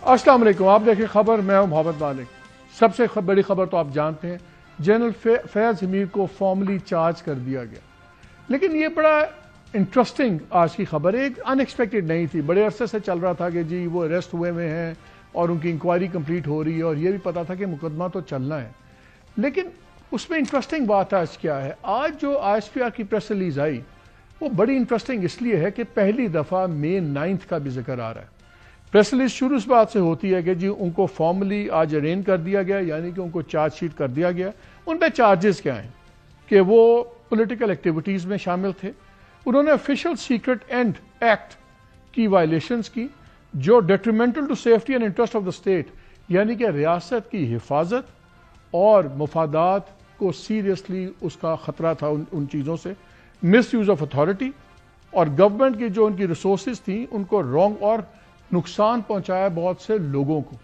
السلام علیکم، آپ دیکھیں خبر، میں ہوں محمد مالک۔ سب سے بڑی خبر تو آپ جانتے ہیں، جنرل فیض حمید کو فارملی چارج کر دیا گیا۔ لیکن یہ بڑا انٹرسٹنگ آج کی خبر ہے، ایک ان ایکسپیکٹڈ نہیں تھی۔ بڑے عرصے سے چل رہا تھا کہ جی وہ اریسٹ ہوئے ہیں اور ان کی انکوائری کمپلیٹ ہو رہی ہے، اور یہ بھی پتا تھا کہ مقدمہ تو چلنا ہے۔ لیکن اس میں انٹرسٹنگ بات آج کیا ہے، آج جو ISPR کی پریس ریلیز آئی وہ بڑی انٹرسٹنگ اس لیے ہے کہ پہلی دفعہ May 9 کا بھی ذکر آ رہا ہے۔ پریس ریلیز شروع اس بات سے ہوتی ہے کہ جی ان کو فارملی آج ارین کر دیا گیا، یعنی کہ ان کو چارج شیٹ کر دیا گیا۔ ان پہ چارجز کیا ہیں کہ وہ پولیٹیکل ایکٹیویٹیز میں شامل تھے، انہوں نے آفیشیل سیکرٹ اینڈ ایکٹ کی وائلیشنز کی جو detrimental to safety and interest of the state, یعنی کہ ریاست کی حفاظت اور مفادات کو سیریسلی اس کا خطرہ تھا ان چیزوں سے، مس یوز آف اتھارٹی، اور گورنمنٹ کی جو ان کی ریسورسز تھیں ان کو رانگ اور نقصان پہنچایا بہت سے لوگوں کو۔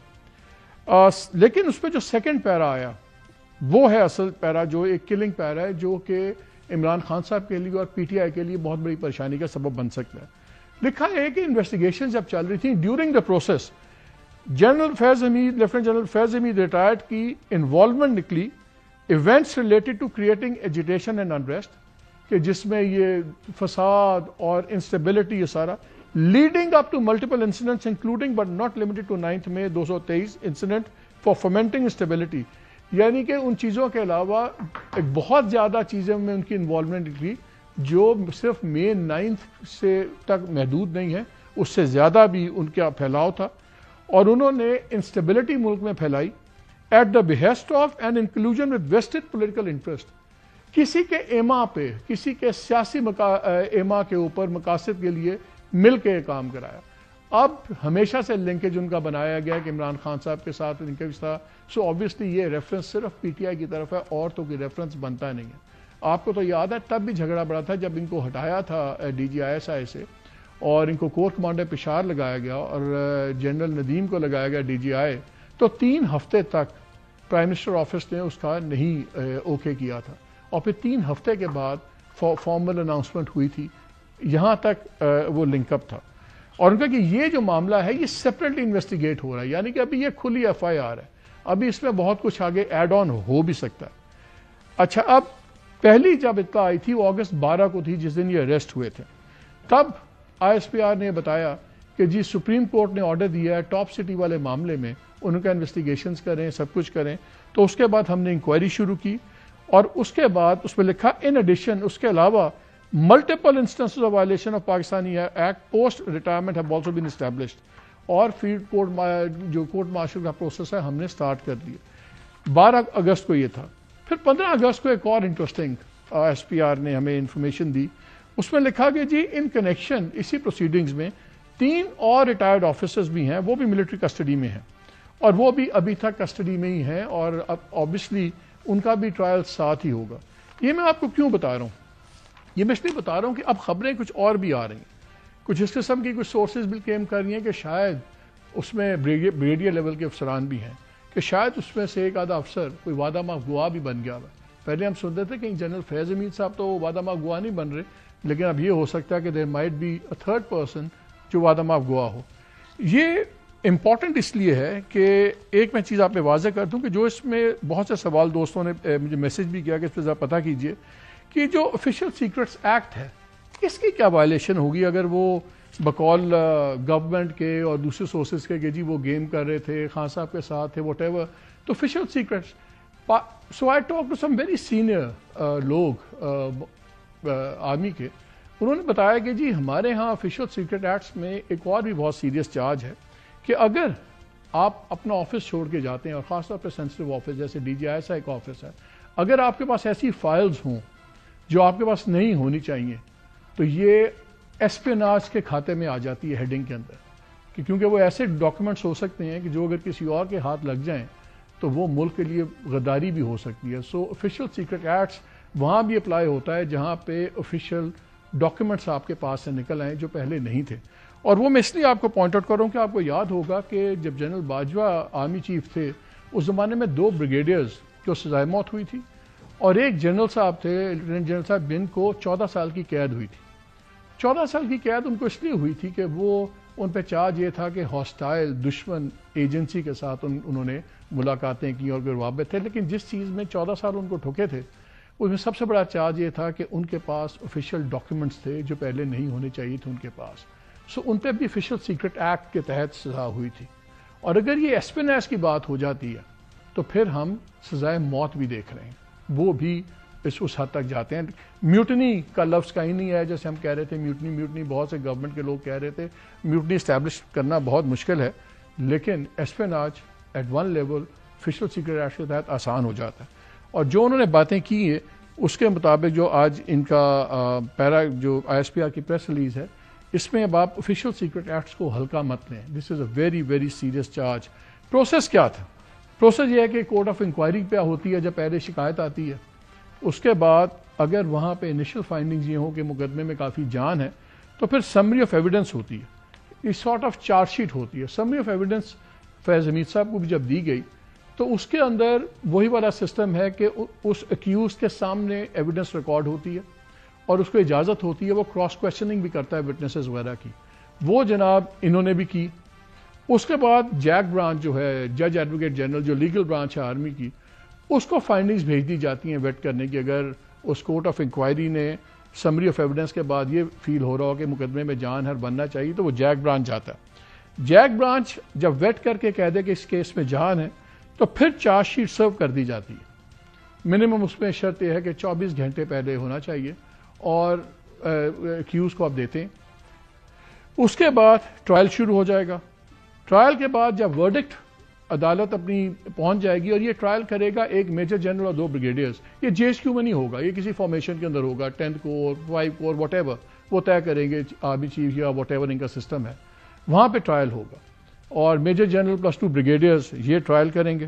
لیکن اس پہ جو سیکنڈ پیرا آیا وہ ہے اصل پیرا، جو ایک کلنگ پیرا ہے، جو کہ عمران خان صاحب کے لیے اور PTI کے لیے بہت بڑی پریشانی کا سبب بن سکتا ہے۔ لکھا ہے کہ انویسٹیگیشن جب چل رہی تھیں، during the process Lieutenant General Faiz Hameed retired کی انوالومنٹ نکلی events related to creating agitation and unrest, کہ جس میں یہ فساد اور انسٹیبلٹی، یہ سارا leading up to multiple incidents including but not limited to 9 May 2023 incident for fomenting instability, یعنی کہ ان چیزوں کے علاوہ ایک بہت زیادہ چیزوں میں ان کی انوالومنٹ نکلی جو صرف May 9 سے تک محدود نہیں ہے، اس سے زیادہ بھی ان کا پھیلاؤ تھا، اور انہوں نے انسٹیبلٹی ملک میں پھیلائی at the behest of and inclusion with vested political interest, کسی کے ایما پہ، کسی کے سیاسی ایما کے اوپر مقاصد کے لیے مل کے کام کرایا۔ اب ہمیشہ سے لنکیج ان کا بنایا گیا کہ عمران خان صاحب کے ساتھ لنکیج تھا، سو آبویسلی یہ ریفرنس صرف PTI کی طرف ہے اور تو کوئی ریفرنس بنتا نہیں ہے۔ آپ کو تو یاد ہے تب بھی جھگڑا بڑا تھا جب ان کو ہٹایا تھا DG ISI سے اور ان کو کور کمانڈر پشاور لگایا گیا اور جنرل ندیم کو لگایا گیا DGI، تو 3 ہفتے تک پرائم منسٹر آفس نے اس کا نہیں اوکے کیا تھا، اور پھر 3 ہفتے کے بعد فارمل اناؤنسمنٹ ہوئی تھی، یہاں تک وہ لنک اپ تھا، اور ان کا کہ یہ جو معاملہ ہے یہ سیپریٹلی انویسٹیگیٹ ہو رہا ہے، یعنی کہ ابھی یہ کھلی FIR ہے، ابھی اس میں بہت کچھ آگے ایڈ آن ہو بھی سکتا ہے۔ اچھا، اب پہلی جب اطلاع آئی تھی وہ اگست 12 کو تھی، جس دن یہ اریسٹ ہوئے تھے، تب ISPR نے بتایا کہ جی سپریم کورٹ نے آرڈر دیا ہے ٹاپ سٹی والے معاملے میں ان کا انویسٹیگیشنز کریں، سب کچھ کریں، تو اس کے بعد ہم نے انکوائری شروع کی، اور اس کے بعد اس میں لکھا ان ایڈیشن، اس کے علاوہ multiple instances of violation of Pakistani Act post retirement have also been established، اور فیلڈ کورٹ جو کورٹ مارشل کا پروسیس ہے ہم نے سٹارٹ کر دیا۔ 12 اگست کو یہ تھا۔ پھر 15 اگست کو ایک اور انٹرسٹنگ ISPR نے ہمیں انفارمیشن دی، اس میں لکھا کہ جی ان کنیکشن اسی پروسیڈنگز میں 3 اور ریٹائرڈ آفیسرز بھی ہیں، وہ بھی ملٹری کسٹڈی میں ہیں، اور وہ بھی ابھی تک کسٹڈی میں ہی ہیں، اور اب آبویسلی ان کا بھی ٹرائل ساتھ ہی ہوگا۔ یہ میں آپ کو کیوں بتا رہا ہوں؟ یہ میں اس لیے بتا رہا ہوں کہ اب خبریں کچھ اور بھی آ رہی ہیں، کچھ اس قسم کی کچھ سورسز بھی کلیم کر رہی ہیں کہ شاید اس میں بریگیڈیئر لیول کے افسران بھی ہیں، کہ شاید اس میں سے ایک آدھا افسر کوئی وعدہ ماف گواہ بھی بن گیا ہوا۔ پہلے ہم سنتے تھے کہ جنرل فیض حمید صاحب تو وعدہ ماف گواہ نہیں بن رہے، لیکن اب یہ ہو سکتا ہے کہ there might be a third person جو وعدہ ماف گواہ ہو۔ یہ امپورٹنٹ اس لیے ہے کہ ایک میں چیز آپ نے واضح کر دوں کہ جو اس میں بہت سے سوال دوستوں نے مجھے میسج بھی کیا کہ اس پہ ذرا پتہ کیجئے کہ جو آفیشیل سیکرٹس ایکٹ ہے اس کی کیا وائلیشن ہوگی اگر وہ بقول گورنمنٹ کے اور دوسرے سورسز کے کہ جی وہ گیم کر رہے تھے، خان صاحب کے ساتھ تھے، واٹ ایور، تو official secrets. So I talk to some very senior لوگ آرمی کے، انہوں نے بتایا کہ جی ہمارے ہاں آفیشیل سیکرٹ ایکٹس میں ایک اور بھی بہت سیریس چارج ہے کہ اگر آپ اپنا آفس چھوڑ کے جاتے ہیں، اور خاص طور پہ سینسٹیو آفس جیسے DG ISI کا آفس ہے، اگر آپ کے پاس ایسی فائلز ہوں جو آپ کے پاس نہیں ہونی چاہیے، تو یہ ایسپیناج کے کھاتے میں آ جاتی ہے ہیڈنگ کے اندر، کہ کیونکہ وہ ایسے ڈاکیومنٹس ہو سکتے ہیں کہ جو اگر کسی اور کے ہاتھ لگ جائیں تو وہ ملک کے لیے غداری بھی ہو سکتی ہے۔ سو آفیشیل سیکرٹ ایکٹس وہاں بھی اپلائی ہوتا ہے جہاں پہ آفیشیل ڈاکیومنٹس آپ کے پاس سے نکل آئیں جو پہلے نہیں تھے، اور وہ میں اس لیے آپ کو پوائنٹ آؤٹ کر رہا ہوں کہ آپ کو یاد ہوگا کہ جب جنرل باجوہ آرمی چیف تھے اس زمانے میں 2 بریگیڈیئرز جو سزائے موت ہوئی تھی، اور ایک جنرل صاحب تھے، لیفٹیننٹ جنرل صاحب، جن کو 14 سال کی قید ہوئی تھی۔ 14 سال کی قید ان کو اس لیے ہوئی تھی کہ وہ ان پہ چارج یہ تھا کہ ہاسٹائل دشمن ایجنسی کے ساتھ انہوں نے ملاقاتیں کی اور روابط تھے، لیکن جس چیز میں 14 سال ان کو ٹھوکے تھے اس میں سب سے بڑا چارج یہ تھا کہ ان کے پاس آفیشیل ڈاکیومنٹس تھے جو پہلے نہیں ہونے چاہیے تھے ان کے پاس. سو ان پہ بھی آفیشیل سیکرٹ ایکٹ کے تحت سزا ہوئی تھی. اور اگر یہ ایسپینیس کی بات ہو جاتی ہے تو پھر ہم سزائے موت بھی دیکھ رہے ہیں، وہ بھی اس حد تک جاتے ہیں. میوٹنی کا لفظ کہیں نہیں ہے، جیسے ہم کہہ رہے تھے میوٹنی بہت سے گورنمنٹ کے لوگ کہہ رہے تھے میوٹنی اسٹیبلش کرنا بہت مشکل ہے، لیکن espionage at one level official secret act کے تحت آسان ہو جاتا ہے. اور جو انہوں نے باتیں کی ہیں اس کے مطابق جو آج ان کا پیرا جو آئی ایس پی آر کی پریس ریلیز ہے، اس میں اب آپ آفیشیل سیکرٹ ایکٹس کو ہلکا مت لیں. This is a very very serious charge. Process کیا تھا؟ پروسیس یہ ہے کہ کورٹ آف انکوائری پہ ہوتی ہے جب پہلے شکایت آتی ہے، اس کے بعد اگر وہاں پہ انیشل فائنڈنگز یہ ہوں کہ مقدمے میں کافی جان ہے تو پھر سمری آف ایویڈنس ہوتی ہے، اس سارٹ آف چارج شیٹ ہوتی ہے. سمری آف ایویڈنس فیض حمید صاحب کو بھی جب دی گئی تو اس کے اندر وہی والا سسٹم ہے کہ اس اکیوز کے سامنے ایویڈنس ریکارڈ ہوتی ہے اور اس کو اجازت ہوتی ہے وہ کراس کویسچننگ بھی کرتا ہے وٹنسز وغیرہ کی. وہ جناب انہوں نے بھی کی. اس کے بعد جیک برانچ جو ہے جج ایڈوکیٹ جنرل جو لیگل برانچ ہے آرمی کی، اس کو فائنڈنگز بھیج دی جاتی ہیں ویٹ کرنے کی. اگر اس کورٹ آف انکوائری نے سمری آف ایویڈنس کے بعد یہ فیل ہو رہا ہو کہ مقدمے میں جان ہے بننا چاہیے تو وہ جیک برانچ جاتا ہے. جیک برانچ جب ویٹ کر کے کہہ دے کہ اس کیس میں جان ہے تو پھر چارج شیٹ سرو کر دی جاتی ہے. منیمم اس میں شرط یہ ہے کہ 24 گھنٹے پہلے ہونا چاہیے اور ایکیوز کو آپ دیتے ہیں. اس کے بعد ٹرائل شروع ہو جائے گا. ٹرائل کے بعد جب ورڈکٹ عدالت اپنی پہنچ جائے گی اور یہ ٹرائل کرے گا ایک میجر جنرل اور 2 بریگیڈیئرز. یہ جے ایس کیو میں نہیں ہوگا، یہ کسی فارمیشن کے اندر ہوگا، 10 کور 5 کور واٹ ایور وہ طے کریں گے آرمی چیف یا واٹ ایور ان کا سسٹم ہے. وہاں پہ ٹرائل ہوگا اور میجر جنرل پلس 2 بریگیڈیئرز یہ ٹرائل کریں گے.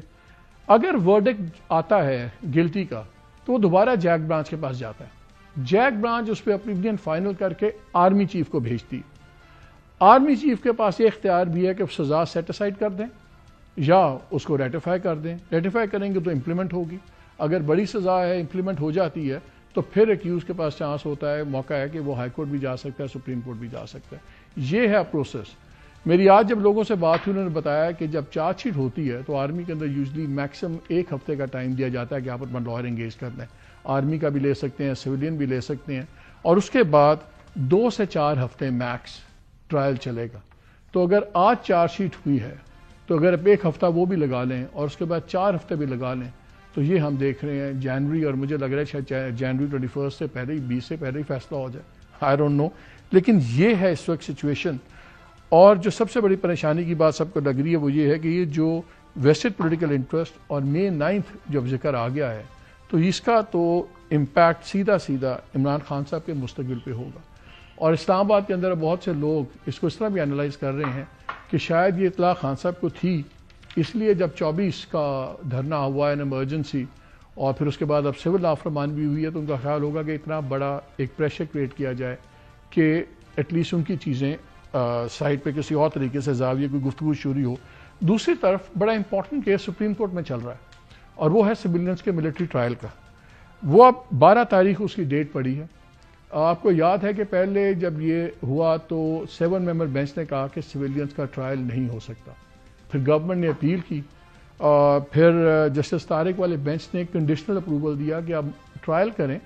اگر ورڈکٹ آتا ہے گلٹی کا تو وہ دوبارہ جیک برانچ کے پاس جاتا ہے. جیک برانچ اس پہ اپنی فائنل کر کے آرمی چیف کو بھیجتی ہے. آرمی چیف کے پاس یہ اختیار بھی ہے کہ سزا سیٹ اسائڈ کر دیں یا اس کو ریٹیفائی کر دیں. ریٹیفائی کریں گے تو امپلیمنٹ ہوگی. اگر بڑی سزا ہے امپلیمنٹ ہو جاتی ہے تو پھر ایکیوز کے پاس چانس ہوتا ہے، موقع ہے کہ وہ ہائی کورٹ بھی جا سکتا ہے، سپریم کورٹ بھی جا سکتا ہے. یہ ہے پروسیس. میری آج جب لوگوں سے بات ہوئی انہوں نے بتایا کہ جب چارج شیٹ ہوتی ہے تو آرمی کے اندر یوزلی میکسیمم 1 ہفتے کا ٹائم دیا جاتا ہے کہ آپ اپنا لائر انگیج کر لیں. آرمی کا بھی لے سکتے ہیں، سویلین بھی لے سکتے ہیں، اور اس کے بعد 2 سے 4 ہفتے میکس ٹرائل چلے گا. تو اگر آج چارج شیٹ ہوئی ہے تو اگر آپ 1 ہفتہ وہ بھی لگا لیں اور اس کے بعد 4 ہفتے بھی لگا لیں تو یہ ہم دیکھ رہے ہیں جنوری، اور مجھے لگ رہا ہے شاید جنوری 21 سے پہلے ہی 20 سے پہلے ہی فیصلہ ہو جائے. آئی ڈونٹ نو، لیکن یہ ہے اس وقت سچویشن. اور جو سب سے بڑی پریشانی کی بات سب کو لگ رہی ہے وہ یہ ہے کہ یہ جو ویسٹڈ پولیٹیکل انٹرسٹ اور مئی 9 جب ذکر آ گیا ہے تو اس کا تو امپیکٹ سیدھا عمران خان صاحب کے مستقبل پہ ہوگا. اور اسلام آباد کے اندر بہت سے لوگ اس کو اس طرح بھی انالائز کر رہے ہیں کہ شاید یہ اطلاع خان صاحب کو تھی، اس لیے جب 24 کا دھرنا ہوا ہے ایمرجنسی اور پھر اس کے بعد اب سول نافرمانی بھی ہوئی ہے تو ان کا خیال ہوگا کہ اتنا بڑا ایک پریشر کریٹ کیا جائے کہ ایٹ لیسٹ ان کی چیزیں سائٹ پہ کسی اور طریقے سے زاویے کوئی گفتگو شروع ہو. دوسری طرف بڑا امپورٹنٹ کیس سپریم کورٹ میں چل رہا ہے اور وہ ہے سویلینس کے ملٹری ٹرائل کا. وہ اب 12 تاریخ اس کی ڈیٹ پڑی ہے. آپ کو یاد ہے کہ پہلے جب یہ ہوا تو 7 ممبر بینچ نے کہا کہ سویلینس کا ٹرائل نہیں ہو سکتا. پھر گورنمنٹ نے اپیل کی، پھر جسٹس طارق والے بینچ نے کنڈیشنل اپروول دیا کہ آپ ٹرائل کریں،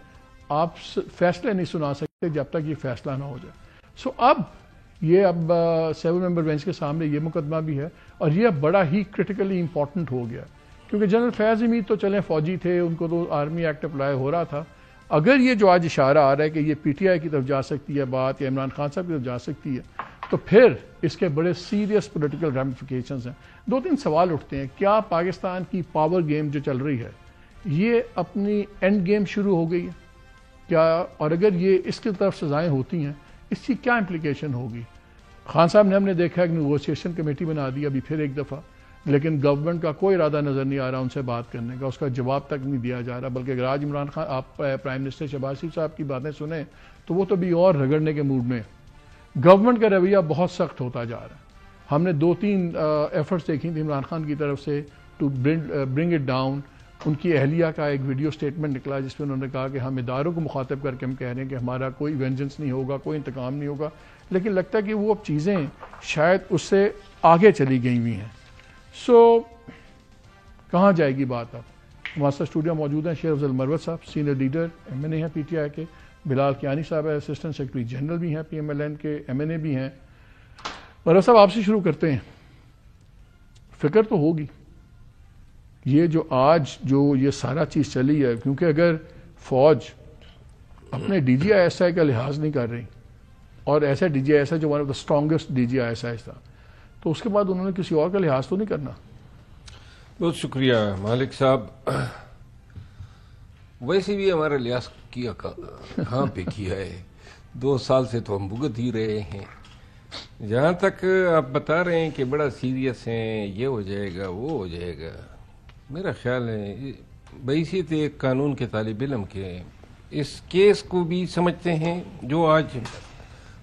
آپ فیصلے نہیں سنا سکتے جب تک یہ فیصلہ نہ ہو جائے. سو اب 7 ممبر بینچ کے سامنے یہ مقدمہ بھی ہے اور یہ بڑا ہی کرٹیکلی امپورٹنٹ ہو گیا کیونکہ جنرل فیض حمید تو چلیں فوجی تھے، ان کو تو آرمی ایکٹ اپلائی ہو رہا تھا. اگر یہ جو آج اشارہ آ رہا ہے کہ یہ پی ٹی آئی کی طرف جا سکتی ہے بات یا عمران خان صاحب کی طرف جا سکتی ہے تو پھر اس کے بڑے سیریس پولیٹیکل ریمیفیکیشنز ہیں. 2-3 سوال اٹھتے ہیں. کیا پاکستان کی پاور گیم جو چل رہی ہے یہ اپنی اینڈ گیم شروع ہو گئی ہے کیا؟ اور اگر یہ اس کی طرف سزائیں ہوتی ہیں اس کی کیا امپلیکیشن ہوگی؟ خان صاحب نے ہم نے دیکھا ایک نیگوشیشن کمیٹی بنا دی ابھی پھر ایک دفعہ، لیکن گورنمنٹ کا کوئی ارادہ نظر نہیں آ رہا ان سے بات کرنے کا، اس کا جواب تک نہیں دیا جا رہا. بلکہ اگر آج عمران خان آپ پرائم منسٹر شہباز شریف صاحب کی باتیں سنیں تو وہ تو بھی اور رگڑنے کے موڈ میں. گورنمنٹ کا رویہ بہت سخت ہوتا جا رہا ہے. ہم نے 2-3 ایفرٹس دیکھی تھی عمران خان کی طرف سے ٹو برنگ اٹ ڈاؤن. ان کی اہلیہ کا ایک ویڈیو سٹیٹمنٹ نکلا جس میں انہوں نے کہا کہ ہم اداروں کو مخاطب کر کے ہم کہہ رہے ہیں کہ ہمارا کوئی وینجنس نہیں ہوگا، کوئی انتقام نہیں ہوگا، لیکن لگتا ہے کہ وہ اب چیزیں شاید اس سے آگے چلی گئی ہوئی ہیں. سو کہاں جائے گی بات؟ اب ہمارے ساتھ اسٹوڈیو موجود ہیں شیر افضل مروت صاحب، سینئر لیڈر MNA ہیں PTI کے، بلال کیانی صاحب ہے اسسٹنٹ سیکرٹری جنرل بھی ہیں PMLN کے، MNA بھی ہیں. مروت صاحب آپ سے شروع کرتے ہیں. فکر تو ہوگی یہ جو آج جو یہ سارا چیز چلی ہے، کیونکہ اگر فوج اپنے DGI کا لحاظ نہیں کر رہی اور ایسا DGI جو one of the strongest DGI تھا، تو اس کے بعد انہوں نے کسی اور کا لحاظ تو نہیں کرنا. بہت شکریہ مالک صاحب. ویسے بھی ہمارا لحاظ کیا کہاں پہ کیا ہے، 2 سال سے تو ہم بھگت ہی رہے ہیں. جہاں تک آپ بتا رہے ہیں کہ بڑا سیریس ہیں، یہ ہو جائے گا وہ ہو جائے گا، میرا خیال ہے بحیثیت ایک قانون کے طالب علم کے اس کیس کو بھی سمجھتے ہیں. جو آج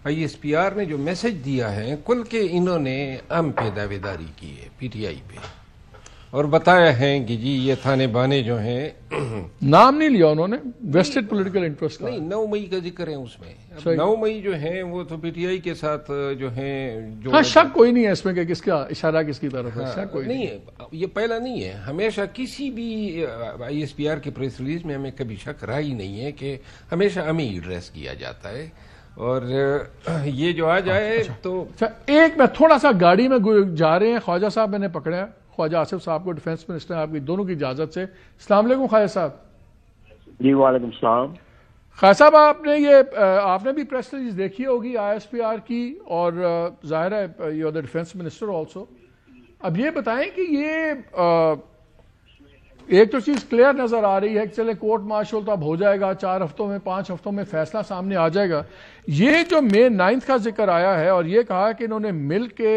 ISPR نے جو میسج دیا ہے، کل کے انہوں نے ہم پہ دعوے داری کی ہے PTI پہ، اور بتایا ہے کہ جی یہ تھانے بانے جو ہیں، نام نہیں لیا انہوں نے، ویسٹڈ پولیٹیکل انٹرسٹ کا نہیں 9 مئی کا ذکر ہے اس میں. 9 مئی جو ہیں وہ تو PTI کے ساتھ جو ہیں جو ہاں شک کوئی نہیں ہے اس میں کہ کس کا اشارہ کس کی طرف ہے، شک کوئی نہیں ہے. یہ پہلا نہیں ہے، ہمیشہ کسی بھی ISPR کے پریس ریلیز میں ہمیں کبھی شک رہا ہی نہیں ہے کہ ہمیشہ ہمیں ایڈریس کیا جاتا ہے. اور یہ جو آج آئے تو ایک میں تھوڑا سا گاڑی میں جا رہے ہیں، خواجہ صاحب میں نے پکڑا، خواجہ آصف صاحب کو ڈیفنس منسٹر، آپ کی دونوں کی اجازت سے. السلام علیکم خواجہ صاحب. جی وعلیکم السلام. خواجہ صاحب آپ نے بھی پریس ریلیز دیکھی ہوگی ISPR کی، اور ظاہر ہے you are the defence minister also. اب یہ بتائیں کہ یہ ایک تو چیز کلیئر نظر آ رہی ہے کہ چلے کورٹ مارشل تو اب ہو جائے گا 4 ہفتوں میں 5 ہفتوں میں فیصلہ سامنے آ جائے گا. یہ جو May 9 کا ذکر آیا ہے اور یہ کہا کہ انہوں نے مل کے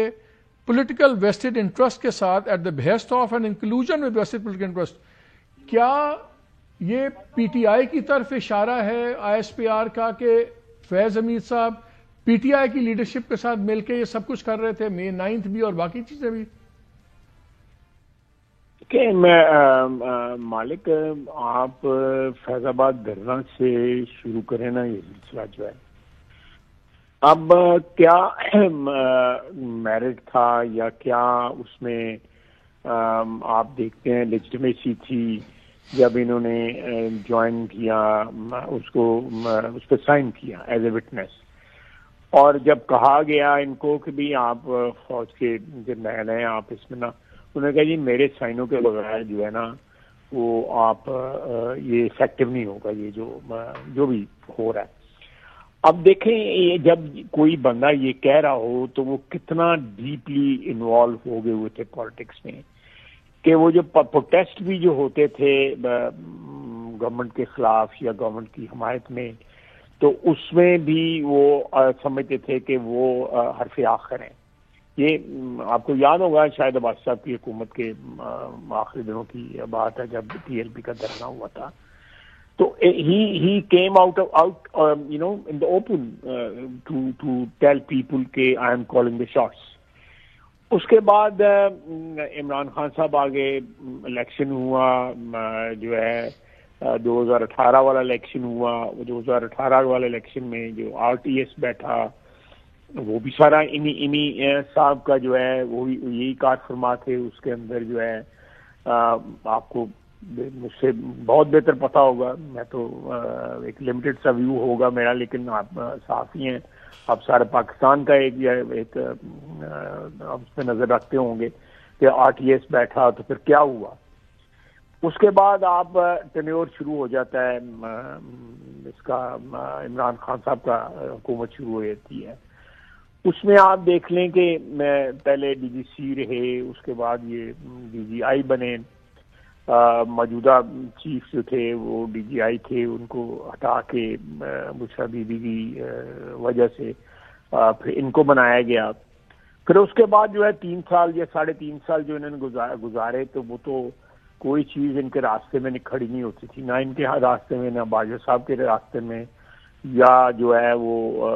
پولیٹیکل ویسٹڈ انٹرسٹ کے ساتھ at the behest of and inclusion with vested political interest, کیا یہ PTI کی طرف اشارہ ہے ISPR کا کہ فیض حمید صاحب PTI کی لیڈرشپ کے ساتھ مل کے یہ سب کچھ کر رہے تھے، May 9 بھی اور باقی چیزیں بھی؟ کہ میں مالک آپ فیض آباد دھرنا سے شروع کریں نا یہ سلسلہ جو ہے. اب کیا میرٹ تھا یا کیا اس میں آپ دیکھتے ہیں لیجٹمیسی تھی جب انہوں نے جوائن کیا اس کو، اس پہ سائن کیا ایز اے وٹنس، اور جب کہا گیا ان کو کہ بھی آپ فوج کے جرنیل ہیں، آپ اس میں نا، انہوں نے کہا جی میرے سائنوں کے بغیر جو ہے نا وہ آپ یہ افیکٹو نہیں ہوگا یہ جو بھی ہو رہا ہے. اب دیکھیں جب کوئی بندہ یہ کہہ رہا ہو تو وہ کتنا ڈیپلی انوالو ہو گئے ہوئے تھے پالیٹکس میں، کہ وہ جو پروٹیسٹ بھی جو ہوتے تھے گورنمنٹ کے خلاف یا گورنمنٹ کی حمایت میں، تو اس میں بھی وہ سمجھتے تھے کہ وہ حرف آخر ہیں. یہ آپ کو یاد ہوگا شاید عباس صاحب کی حکومت کے آخری دنوں کی بات ہے جب TLP کا دھرنا ہوا تھا. تو he came out you know in the open to tell people کہ I am calling the shots. اس کے بعد عمران خان صاحب آگے، الیکشن ہوا جو ہے 2018 والا الیکشن ہوا. 2018 والے الیکشن میں جو RTS بیٹھا وہ بھی سارا انہی صاحب کا جو ہے وہ یہی کار فرما تھے. اس کے اندر جو ہے آپ کو مجھ سے بہت بہتر پتا ہوگا، میں تو ایک لمیٹڈ سا ویو ہوگا میرا، لیکن آپ صحافی ہیں، آپ سارے پاکستان کا ایک آپ اس پہ نظر رکھتے ہوں گے کہ RTS بیٹھا تو پھر کیا ہوا. اس کے بعد آپ ٹینیور شروع ہو جاتا ہے اس کا، عمران خان صاحب کا حکومت شروع ہو جاتی ہے. اس میں آپ دیکھ لیں کہ پہلے DGC رہے، اس کے بعد یہ DGI بنے. موجودہ چیف جو تھے وہ DGI تھے، ان کو ہٹا کے بشرا بی بی کی وجہ سے پھر ان کو بنایا گیا. پھر اس کے بعد جو ہے 3 سال یا 3.5 سال جو انہوں نے گزارے، تو وہ تو کوئی چیز ان کے راستے میں کھڑی نہیں ہوتی تھی، نہ ان کے راستے میں، نہ باجوہ صاحب کے راستے میں، یا جو ہے وہ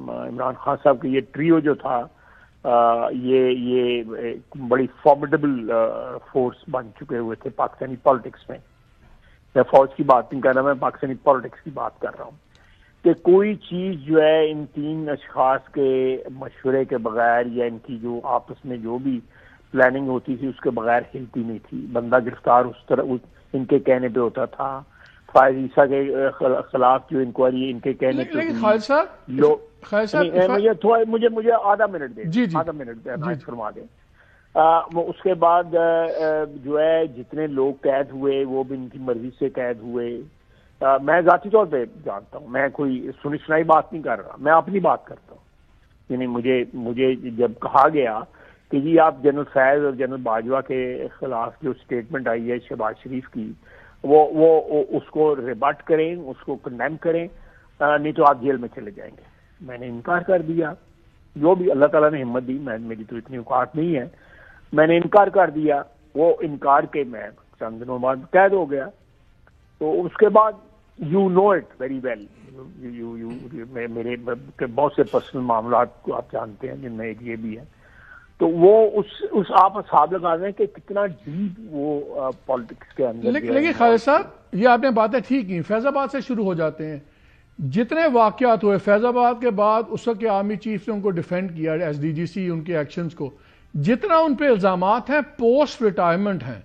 عمران خان صاحب کا یہ ٹریو جو تھا یہ بڑی فارمیڈیبل فورس بن چکے ہوئے تھے پاکستانی پالیٹکس میں. میں فوج کی بات نہیں کر رہا، میں پاکستانی پالیٹکس کی بات کر رہا ہوں. کہ کوئی چیز جو ہے ان 3 اشخاص کے مشورے کے بغیر یا ان کی جو آپس میں جو بھی پلاننگ ہوتی تھی اس کے بغیر ہلتی نہیں تھی. بندہ گرفتار اس طرح ان کے کہنے پہ ہوتا تھا. فائز عیسیٰ کے خلاف جو انکوائری ان کے کہنے پہ لیکن خالد صاحب مجھے آدھا منٹ دیں, آدھا منٹ فرما دیں. اس کے بعد جو ہے جتنے لوگ قید ہوئے وہ بھی ان کی مرضی سے قید ہوئے. میں ذاتی طور پہ جانتا ہوں, میں کوئی سنی سنائی بات نہیں کر رہا, میں اپنی بات کرتا ہوں. یعنی مجھے جب کہا گیا کہ جی آپ جنرل فیض اور جنرل باجوہ کے خلاف جو سٹیٹمنٹ آئی ہے شہباز شریف کی وہ اس کو ریبٹ کریں, اس کو کنڈیم کریں, نہیں تو آپ جیل میں چلے جائیں گے. میں نے انکار کر دیا. جو بھی اللہ تعالیٰ نے ہمت دی, میری تو اتنی اوقات نہیں ہے, میں نے انکار کر دیا. وہ انکار کے میں چند دنوں بعد قید ہو گیا. تو اس کے بعد you know it very well, میرے بہت سے پرسنل معاملات کو آپ جانتے ہیں جن میں ایک یہ بھی ہے. تو وہ اس آپ حساب لگا رہے ہیں کہ کتنا ڈیپ وہ پالیٹکس کے اندر. لیکن خالد صاحب یہ آپ نے باتیں ٹھیک کی. فیض آباد سے شروع ہو جاتے ہیں. جتنے واقعات ہوئے فیض آباد کے بعد, اس وقت کے آرمی چیف نے ان کو ڈیفینڈ کیا, ایس ڈی جی سی, ان کے ایکشنز کو, جتنا ان پہ الزامات ہیں پوسٹ ریٹائرمنٹ ہیں,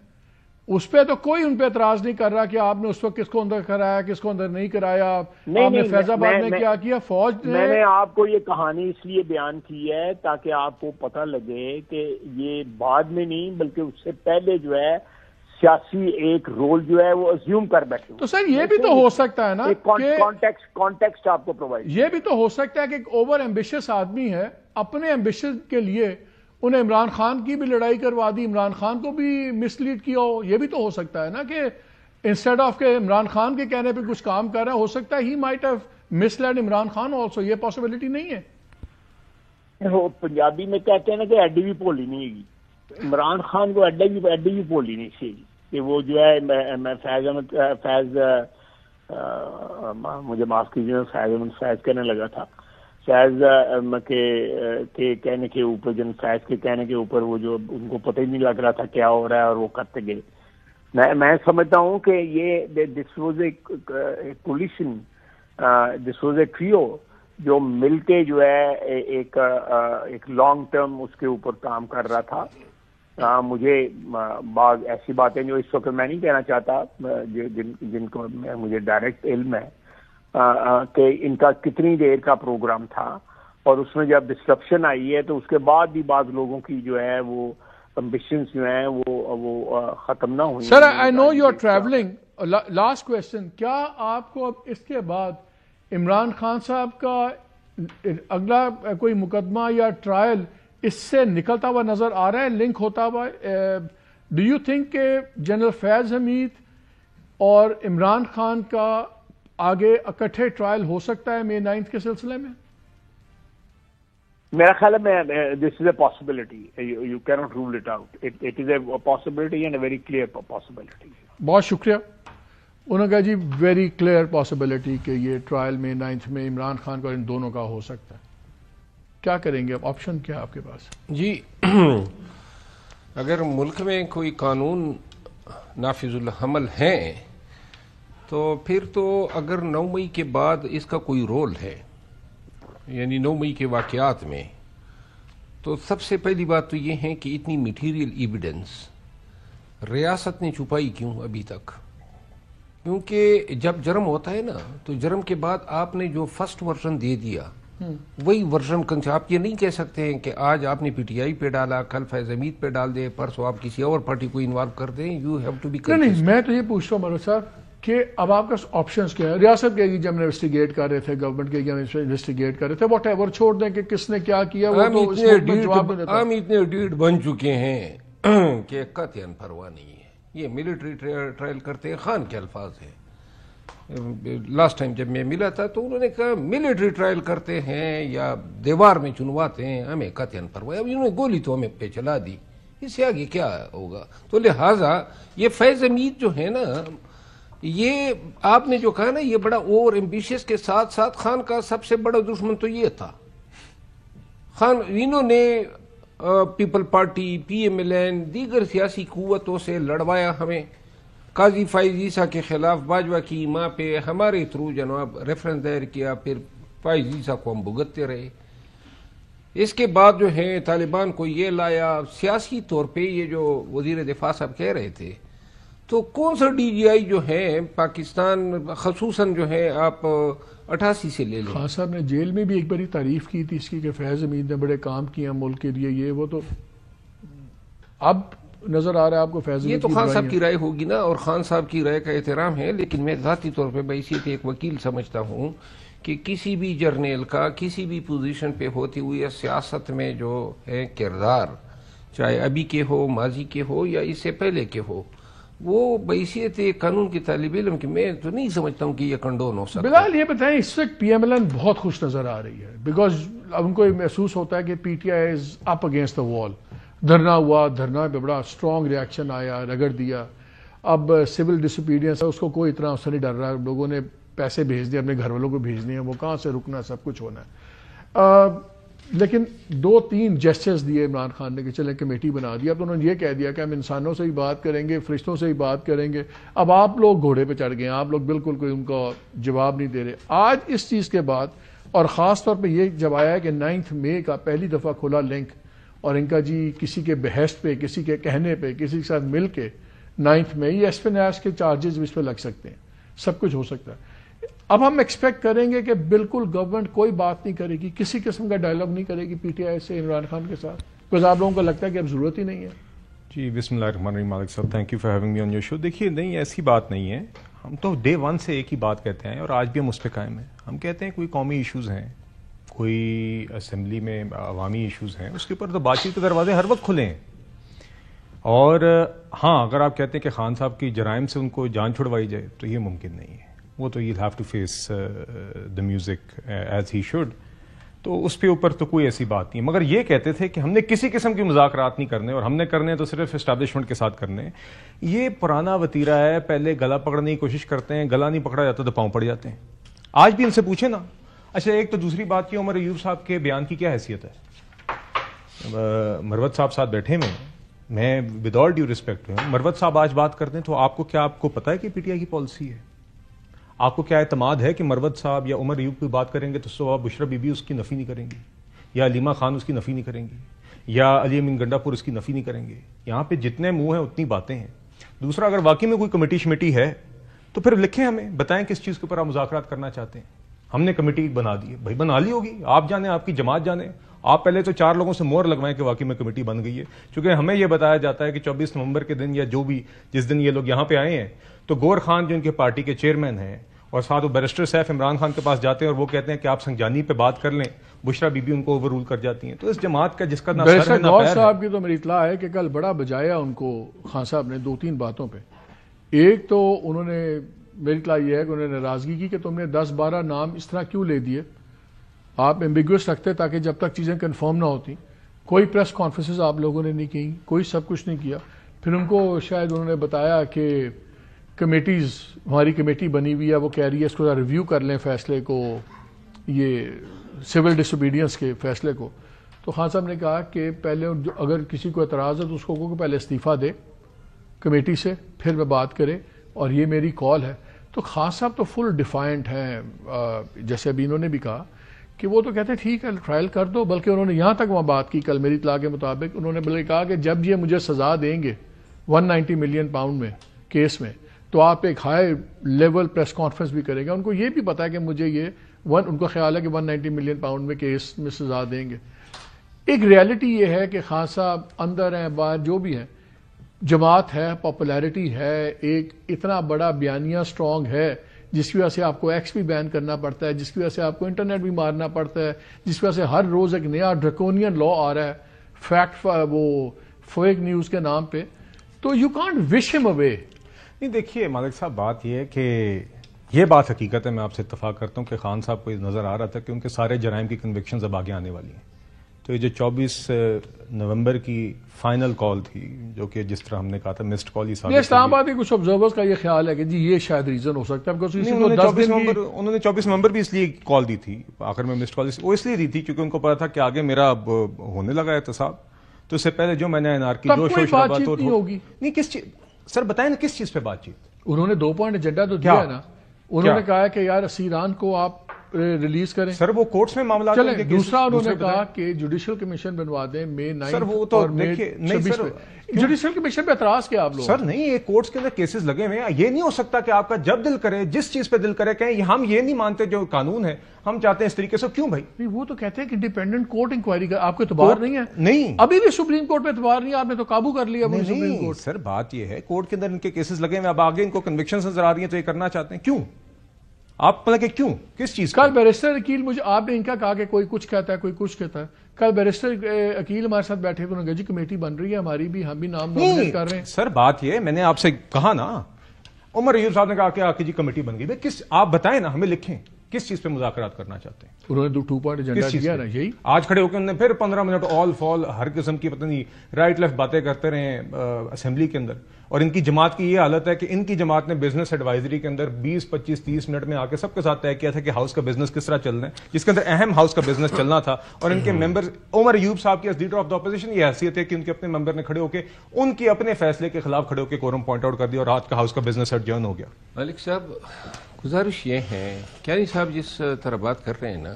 اس پہ تو کوئی ان پہ اعتراض نہیں کر رہا کہ آپ نے اس وقت کس کو اندر کرایا, کس کو اندر نہیں کرایا, آپ نے فیض آباد میں کیا کیا. فوج میں نے آپ کو یہ کہانی اس لیے بیان کی ہے تاکہ آپ کو پتہ لگے کہ یہ بعد میں نہیں بلکہ اس سے پہلے جو ہے سیاسی ایک رول جو ہے وہ ازیوم کر بیٹھے. تو سر یہ بھی تو ہو سکتا ہے نا کانٹیکسٹ آپ کو پرووائڈ, یہ بھی تو ہو سکتا ہے کہ ایک اوور ایمبیشس آدمی ہے, اپنے ایمبیشن کے لیے انہیں عمران خان کی بھی لڑائی کروا دی, عمران خان کو بھی مس لیڈ کیا ہو. یہ بھی تو ہو سکتا ہے نا کہ انسٹیڈ آف کہ عمران خان کے کہنے پہ کچھ کام کر رہا ہے, ہو سکتا ہے he might have miss lead Imran Khan also. یہ پاسبلٹی نہیں ہے؟ وہ پنجابی میں کہتے ہیں نا کہ ایڈی بھی پولی نہیں ہے گی. عمران خان کو ایڈی بھی پولی نہیں چاہیے کہ وہ جو ہے میں فیض مجھے معاف کیجیے, فیض کہنے لگا تھا. فیض کے کہنے کے اوپر, جن فیض کے کہنے کے اوپر وہ جو ان کو پتہ ہی نہیں لگ رہا تھا کیا ہو رہا ہے اور وہ کرتے گئے. میں سمجھتا ہوں کہ یہ this was a coalition, this was a trio جو مل کے جو ہے ایک لانگ ٹرم اس کے اوپر کام کر رہا تھا. مجھے بعض ایسی باتیں جو اس وقت میں نہیں کہنا چاہتا جن کو مجھے ڈائریکٹ علم ہے کہ ان کا کتنی دیر کا پروگرام تھا, اور اس میں جب ڈسٹرپشن آئی ہے تو اس کے بعد بھی بعض لوگوں کی جو ہے وہ امبیشنز جو ہیں وہ ختم نہ ہوئی. Sir I know you are travelling. Last question, کیا آپ کو اب اس کے بعد عمران خان صاحب کا اگلا کوئی مقدمہ یا ٹرائل اس سے نکلتا ہوا نظر آ رہا ہے, لنک ہوتا ہوا؟ ڈو یو تھنک کہ جنرل فیض حمید اور عمران خان کا آگے اکٹھے ٹرائل ہو سکتا ہے مئی 9 کے سلسلے میں؟ میرا خیال ہے this is a possibility, you can not rule it out, it is a possibility and a very clear possibility. بہت شکریہ. انہوں نے کہا جی ویری کلیئر پاسبلٹی کہ یہ ٹرائل مئی 9 میں عمران خان کا ان دونوں کا ہو سکتا ہے. کیا کریں گے اب, آپشن کیا آپ کے پاس؟ جی اگر ملک میں کوئی قانون نافذ العمل ہیں تو پھر تو اگر 9 مئی کے بعد اس کا کوئی رول ہے, یعنی 9 مئی کے واقعات میں, تو سب سے پہلی بات تو یہ ہے کہ اتنی میٹیریل ایویڈنس ریاست نے چھپائی کیوں ابھی تک؟ کیونکہ جب جرم ہوتا ہے نا تو جرم کے بعد آپ نے جو فرسٹ ورژن دے دیا وہی ورژن آپ یہ نہیں کہہ سکتے ہیں کہ آج آپ نے پی ٹی آئی پہ ڈالا, کل فیض حمید پہ ڈال دیں, پرسوں آپ کسی اور پارٹی کو انوالو کر دیں. یو ہیو ٹو بی نہیں, میں تو یہ پوچھتا ہوں ملک صاحب کہ اب آپ کا آپشنز کیا ہے؟ ریاست کے جب انویسٹیگیٹ کر رہے تھے, گورنمنٹ کے انویسٹیگیٹ کر رہے تھے, واٹ ایور چھوڑ دیں کہ کس نے کیا کیا, وہ تو اس وقت میں جواب نہیں دیتا. ہم اتنے ڈیٹ بن چکے ہیں کہ قطعاً پرواہ نہیں ہے. یہ ملٹری ٹرائل کرتے ہیں, خان کے الفاظ ہیں. لاسٹ ٹائم جب میں ملا تھا تو انہوں نے کہا ملٹری ٹرائل کرتے ہیں یا دیوار میں چنواتے ہیں, ہمیں قطعاً پرواہ. اب انہوں نے گولی تو ہمیں پہ چلا دی, اس سے آگے کیا ہوگا؟ تو لہٰذا یہ فیض حمید جو ہے نا, یہ آپ نے جو کہا نا یہ بڑا اوور ایمبیشس کے ساتھ ساتھ خان کا سب سے بڑا دشمن تو یہ تھا. خان انہوں نے People Party, P M L N, دیگر سیاسی قوتوں سے لڑوایا ہمیں, قاضی فائز عیسیٰ کے خلاف باجوہ کی ماں پہ ہمارے تھرو جناب ریفرنس دائر کیا، پھر فائز عیسیٰ کو ہم بھگتتے رہے. اس کے بعد جو ہے طالبان کو یہ لایا سیاسی طور پہ، یہ جو وزیر دفاع صاحب کہہ رہے تھے، تو کون سا ڈی جی آئی جو ہے پاکستان خصوصاً جو ہے آپ 88 سے لے لیں. خان صاحب نے جیل میں بھی ایک بڑی تعریف کی تھی اس کی کہ فیض حمید نے بڑے کام کیے ہیں ملک کے لیے، یہ وہ، تو اب نظر آ رہا ہے آپ کو فیض حمید. یہ تو خان صاحب کی رائے ہوگی نا، اور خان صاحب کی رائے کا احترام ہے، لیکن میں ذاتی طور پہ بحیثیت ایک وکیل سمجھتا ہوں کہ کسی بھی جرنیل کا کسی بھی پوزیشن پہ ہوتی ہوئی سیاست میں جو ہے کردار، چاہے ابھی کے ہو، ماضی کے ہو یا اس سے پہلے کے ہو، وہ بحیثیت قانون کی طالب علم کی میں تو نہیں سمجھتا ہوں کہ یہ کنڈون ہو سکتا. بلال یہ بتائیں، اس وقت پی ایم ایل این بہت خوش نظر آ رہی ہے، بیکاز اب ان کو محسوس ہوتا ہے کہ P T I is up against the وال. دھرنا ہوا، دھرنا پہ بڑا اسٹرانگ ریاکشن آیا، رگڑ دیا. اب سول ڈس اوبیڈینس ہے، اس کو کوئی اتنا اسے نہیں ڈر رہا. لوگوں نے پیسے بھیج دیے، اپنے گھر والوں کو بھیجنے ہیں، وہ کہاں سے رکنا، سب کچھ ہونا ہے. لیکن 2-3 جسچرز دیے عمران خان نے کہ چلیں کمیٹی بنا دیا. تو انہوں نے یہ کہہ دیا کہ ہم انسانوں سے ہی بات کریں گے، فرشتوں سے ہی بات کریں گے. اب آپ لوگ گھوڑے پہ چڑھ گئے ہیں، آپ لوگ بالکل کوئی ان کا جواب نہیں دے رہے. آج اس چیز کے بعد، اور خاص طور پہ یہ جب آیا ہے کہ 9 مئی کا پہلی دفعہ کھلا لنک، اور ان کا جی کسی کے بحث پہ، کسی کے کہنے پہ، کسی کے ساتھ مل کے 9 مئی ایسپیناس کے چارجز اس پہ لگ سکتے ہیں، سب کچھ ہو سکتا ہے. اب ہم ایکسپیکٹ کریں گے کہ بالکل گورنمنٹ کوئی بات نہیں کرے گی، کسی قسم کا ڈائلاگ نہیں کرے گی پی ٹی آئی سے عمران خان کے ساتھ، بس آپ لوگوں کو لگتا ہے کہ اب ضرورت ہی نہیں ہے. جی بسم اللہ الرحمن الرحیم. مالک صاحب thank you for having me on your show. دیکھیے نہیں، ایسی بات نہیں ہے. ہم تو ڈے 1 سے ایک ہی بات کہتے ہیں اور آج بھی ہم اس پہ قائم ہیں. ہم کہتے ہیں کوئی قومی ایشوز ہیں، کوئی اسمبلی میں عوامی ایشوز ہیں، اس کے اوپر تو بات چیت کے دروازے ہر وقت کھلے ہیں. اور ہاں، اگر آپ کہتے ہیں کہ خان صاحب کی جرائم سے ان کو جان چھڑوائی جائے تو یہ ممکن نہیں ہے. وہ تو you'll have to face the music as he should. تو اس پہ اوپر تو کوئی ایسی بات نہیں. مگر یہ کہتے تھے کہ ہم نے کسی قسم کی مذاکرات نہیں کرنے، اور ہم نے کرنے تو صرف اسٹیبلشمنٹ کے ساتھ کرنے. یہ پرانا وتیرہ ہے. پہلے گلا پکڑنے کی کوشش کرتے ہیں، گلا نہیں پکڑا جاتا تو پاؤں پڑ جاتے ہیں. آج بھی ان سے پوچھیں نا. اچھا ایک تو دوسری بات کی، عمر ایوب صاحب کے بیان کی کیا حیثیت ہے؟ مروت صاحب ساتھ بیٹھے میں ود آل ڈیو ریسپیکٹ ہوں، مروت صاحب آج بات کرتے ہیں تو آپ کو پتا ہے کہ پی ٹی آئی کی پالیسی ہے؟ آپ کو کیا اعتماد ہے کہ مروت صاحب یا عمر ایوب کی بات کریں گے تو صبح بشرا بی بی اس کی نفی نہیں کریں گی، یا علیمہ خان اس کی نفی نہیں کریں گی، یا علی امین گنڈا پور اس کی نفی نہیں کریں گے؟ یہاں پہ جتنے منہ ہیں اتنی باتیں ہیں. دوسرا، اگر واقعی میں کوئی کمیٹی شمیٹی ہے تو پھر لکھیں، ہمیں بتائیں کس چیز کے اوپر آپ مذاکرات کرنا چاہتے ہیں. ہم نے کمیٹی بنا دی ہے، بھائی بنا لی ہوگی، آپ جانے، آپ کی جماعت جانے. آپ پہلے تو 4 لوگوں سے مہر لگوائیں کہ واقعی میں کمیٹی بن گئی ہے. چونکہ ہمیں یہ بتایا جاتا ہے کہ 24 نومبر کے دن یا جو بھی جس دن یہ لوگ یہاں پہ آئے ہیں تو گور خان جو ان کے پارٹی کے چیئرمین ہیں اور ساتھ وہ بیرسٹر سیف عمران خان کے پاس جاتے ہیں اور وہ کہتے ہیں کہ آپ سنجانی پہ بات کر لیں. بشرا بی بی ان کو اوور رول کر جاتی ہیں. تو اس جماعت کا جس کا نہ سر ہے نہ پیر ہے. صاحب کی تو میری اطلاع ہے کہ کل بڑا بجایا ان کو خان صاحب نے 2-3 باتوں پہ. ایک تو انہوں نے، میری اطلاع یہ ہے کہ انہوں نے ناراضگی کی کہ تم نے 10-12 نام اس طرح کیوں لے دیے، آپ ایمبیگوس رکھتے تاکہ جب تک چیزیں کنفرم نہ ہوتی. کوئی پریس کانفرنسز آپ لوگوں نے نہیں کی، کوئی سب کچھ نہیں کیا. پھر ان کو شاید انہوں نے بتایا کہ کمیٹیز، ہماری کمیٹی بنی ہوئی ہے، وہ کہہ رہی ہے اس کو ریویو کر لیں فیصلے کو، یہ سول ڈس اوبیڈینس کے فیصلے کو. تو خان صاحب نے کہا کہ پہلے اگر کسی کو اعتراض ہے تو اس کو کہ پہلے استعفیٰ دے کمیٹی سے، پھر میں بات کرے، اور یہ میری کال ہے. تو خان صاحب تو فل ڈیفائنٹ ہیں. جیسے ابھی انہوں نے بھی کہا کہ وہ تو کہتے ہیں ٹھیک ہے ٹرائل کر دو، بلکہ انہوں نے یہاں تک وہاں بات کی کل میری اطلاع کے مطابق. انہوں نے بلکہ کہا کہ جب یہ مجھے سزا دیں گے 190 ملین پاؤنڈ میں کیس میں، تو آپ ایک ہائی لیول پریس کانفرنس بھی کریں گے. ان کو یہ بھی پتا ہے کہ مجھے یہ ان کو خیال ہے کہ 190 ملین پاؤنڈ میں کیس میں سزا دیں گے. ایک ریالٹی یہ ہے کہ خان صاحب اندر ہیں باہر جو بھی ہیں، جماعت ہے، پاپولیرٹی ہے، ایک اتنا بڑا بیانیہ سٹرونگ ہے جس کی وجہ سے آپ کو ایکس بھی بین کرنا پڑتا ہے، جس کی وجہ سے آپ کو انٹرنیٹ بھی مارنا پڑتا ہے، جس کی وجہ سے ہر روز ایک نیا ڈریکونین لا آ رہا ہے فیکٹ وہ فیک نیوز کے نام پہ. تو یو کانٹ وش ہم اوے. نہیں دیکھیے مالک صاحب، بات یہ ہے کہ یہ بات حقیقت ہے، میں آپ سے اتفاق کرتا ہوں کہ خان صاحب کو نظر آ رہا تھا کہ ان کے سارے جرائم کی کنوکشنز اب آگے آنے والی ہیں. تو یہ جو 24 نومبر کی فائنل کال تھی، جو کہ جس طرح ہم نے کہا تھا مسڈ کال، یہ اسلام آباد کے کچھ آبزرورز کا یہ خیال ہے کہ جی یہ شاید ریزن ہو سکتا ہے. انہوں نے 24 نومبر بھی اس لیے کال دی تھی، آخر میں مسڈ کال وہ اس لیے دی تھی کیونکہ ان کو پتا تھا کہ آگے میرا ہونے لگا احتساب. تو اس سے پہلے جو میں نے NR کی جو شور شرابہ تو نہیں کس چیز سر بتائیں نا کس چیز پہ بات چیت؟ انہوں نے 2 پوائنٹ ایجنڈا تو دیا ہے نا. انہوں نے کہا ہے کہ یار اسیران کو آپ ریلیز کریں. سر وہ کورٹس میں معاملات چلیں. دوسرا انہوں نے کہا کہ جوڈیشل کمیشن بنوا دیں مئی 9 اور مئی 26 پہ. جوڈیشل کمیشن پہ اعتراض کیا آپ لوگ؟ سر نہیں, یہ کورٹس کے اندر کیسز لگے ہوئے ہیں. یہ نہیں ہو سکتا کہ آپ کا جب دل کرے جس چیز پہ دل کرے کہیں ہم یہ نہیں مانتے جو قانون ہے, ہم چاہتے ہیں اس طریقے سے. کیوں بھائی؟ نہیں, وہ تو کہتے ہیں کہ انڈیپینڈنٹ کورٹ انکوائری کا آپ کو اعتبار نہیں ہے. نہیں, ابھی بھی سپریم کورٹ پہ اعتبار نہیں ہے. آپ نے تو قابو کر لیا سپریم کورٹ. سر بات یہ ہے کورٹ کے اندر ان کے کیسز لگے ہوئے, اب آگے ان کو کنوکشن نظر آ رہی ہیں تو یہ کرنا چاہتے ہیں. کیوں آپ مطلب کہ کیوں کس چیز کل بیرسٹر عقیل مجھے آپ نے ان کا کہا کہ کوئی کچھ کہتا ہے کوئی کچھ کہتا ہے. کل بیرسٹر عقیل ہمارے ساتھ بیٹھے تو انہوں نے کہا جی کمیٹی بن رہی ہے ہماری بھی, ہم بھی نام نامزد کر رہے ہیں. سر بات یہ میں نے آپ سے کہا نا, عمر ایوب صاحب نے کہا کہ آپ کی جی کمیٹی بن گئی. کس آپ بتائیں نا, ہمیں لکھیں کس چیز پہ مذاکرات کرنا چاہتے ہیں. انہوں نے 2 پوائنٹ ایجنڈا دیا نا, یہی آج کھڑے ہو کے انہوں نے پھر 15 منٹ آل فال ہر قسم کی پتہ نہیں رائٹ لیفٹ باتیں کرتے رہے اسمبلی کے اندر. اور ان کی جماعت کی یہ حالت ہے کہ ان کی جماعت نے بزنس ایڈوائزری کے اندر 20 25 30 منٹ میں آ کے سب کے ساتھ طے کیا تھا کہ ہاؤس کا بزنس کس طرح چلنا ہے, جس کے اندر اہم ہاؤس کا بزنس چلنا تھا. اور ان کے ممبر عمر ایوب صاحب کی as leader of the opposition یہ حیثیت ہے کہ ان کے اپنے ممبر نے کھڑے ہو کے ان کے اپنے فیصلے کے خلاف کھڑے ہو کے کورم پوائنٹ آؤٹ کر دیا اور رات کا ہاؤس کا بزنس ایڈجرن ہو گیا. مالک صاحب گزارش یہ ہے, کیانی صاحب جس طرح بات کر رہے ہیں نا,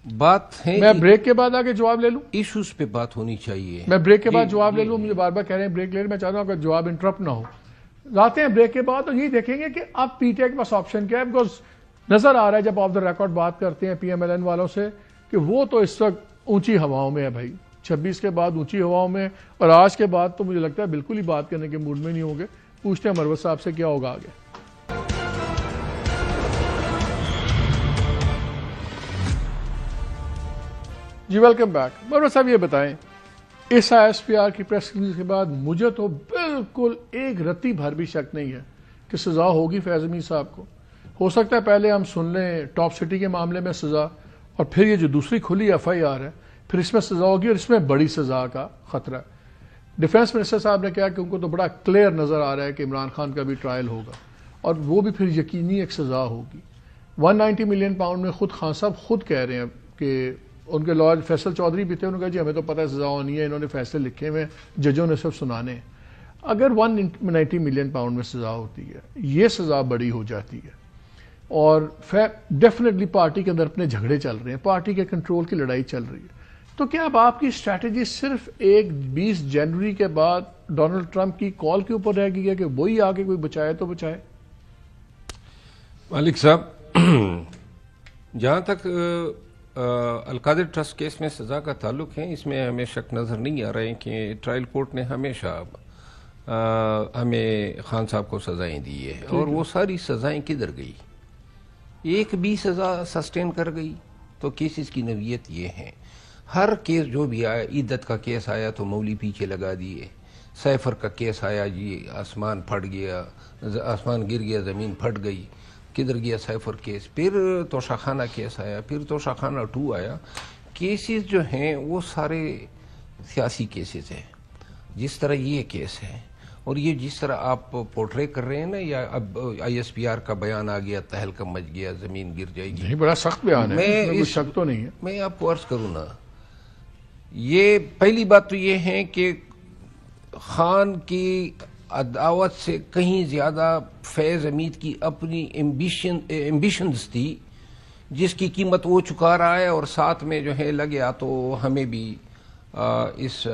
بات ہے میں بریک کے بعد آگے جواب لے لوں. ایشوز پہ بات ہونی چاہیے. میں بریک کے بعد جواب لے لوں. مجھے بار بار کہہ رہے ہیں بریک لے لیں, میں چاہتا ہوں کہ جواب انٹرپٹ نہ ہو. لاتے ہیں بریک کے بعد تو یہی دیکھیں گے کہ اب پی ٹی آئی کے پاس آپشن کیا ہے. بیکاز نظر آ رہا ہے جب آف دا ریکارڈ بات کرتے ہیں پی ایم ایل این والوں سے کہ وہ تو اس وقت اونچی ہواؤں میں ہے بھائی. 26 کے بعد اونچی ہواؤں میں, اور آج کے بعد تو مجھے لگتا ہے بالکل ہی بات کرنے کے موڈ میں نہیں ہوں گے. پوچھتے ہیں مروت صاحب سے کیا ہوگا آگے. جی ویلکم بیک. مروت صاحب یہ بتائیں, اس آئی ایس پی آر کی پریس ریلیز کے بعد مجھے تو بالکل ایک رتی بھر بھی شک نہیں ہے کہ سزا ہوگی فیض امین صاحب کو. ہو سکتا ہے پہلے ہم سن لیں ٹاپ سٹی کے معاملے میں سزا, اور پھر یہ جو دوسری کھلی ایف آئی آر ہے پھر اس میں سزا ہوگی, اور اس میں بڑی سزا کا خطرہ ہے. ڈیفینس منسٹر صاحب نے کہا کہ ان کو تو بڑا کلیئر نظر آ رہا ہے کہ عمران خان کا بھی ٹرائل ہوگا, اور وہ بھی پھر یقینی ایک سزا ہوگی. 190 ملین پاؤنڈ میں خود خان صاحب خود کہہ رہے ہیں کہ ان کے لائر فیصل چودھری بھی تھے, انہوں نے کہا جی ہمیں تو پتہ ہے سزا ہونی ہے, انہوں نے فیصلے لکھے ہوئے ججوں نے صرف سنانے ہیں. اگر 190 ملین پاؤنڈ میں سزا ہوتی ہے, یہ سزا بڑی ہو جاتی ہے, اور ڈیفینیٹلی پارٹی کے اندر اپنے جھگڑے چل رہے ہیں, پارٹی کے کنٹرول کی لڑائی چل رہی ہے, تو کیا اب آپ کی اسٹریٹجی صرف 20 جنوری کے بعد ڈونلڈ ٹرمپ کی کال کے اوپر رہ گئی ہے کہ وہی آگے کوئی بچائے تو بچائے؟ مالک صاحب جہاں تک القادر ٹرسٹ کیس میں سزا کا تعلق ہے, اس میں ہمیں شک نظر نہیں آ رہے ہیں کہ ٹرائل کورٹ نے ہمیشہ ہمیں خان صاحب کو سزائیں دی ہے, اور وہ ساری سزائیں کدھر گئی؟ ایک بھی سزا سسٹین کر گئی؟ تو کیسز کی نوعیت یہ ہے, ہر کیس جو بھی آیا, عیدت کا کیس آیا تو مولی پیچھے لگا دیے, سیفر کا کیس آیا جی آسمان پھٹ گیا, آسمان گر گیا, زمین پھٹ گئی, کدھر گیا سیفر کیس. پھر توشہ خانہ کیس آیا, پھر توشہ خانہ 2 آیا. کیسز جو ہیں وہ سارے سیاسی کیسز ہیں, جس طرح یہ کیس ہے, اور یہ جس طرح آپ پورٹرے کر رہے ہیں نا, یا اب آئی ایس پی آر کا بیان آ گیا, تہلکہ مچ گیا, زمین گر جائے گی. نہیں, بڑا سخت بیان ہے, شک تو نہیں ہے. میں آپ کو عرض کروں نا, یہ پہلی بات تو یہ ہے کہ خان کی عداوت سے کہیں زیادہ فیض حمید کی اپنی ایمبیشنز تھی, جس کی قیمت وہ چکا رہا ہے, اور ساتھ میں جو ہے لگیا تو ہمیں بھی اس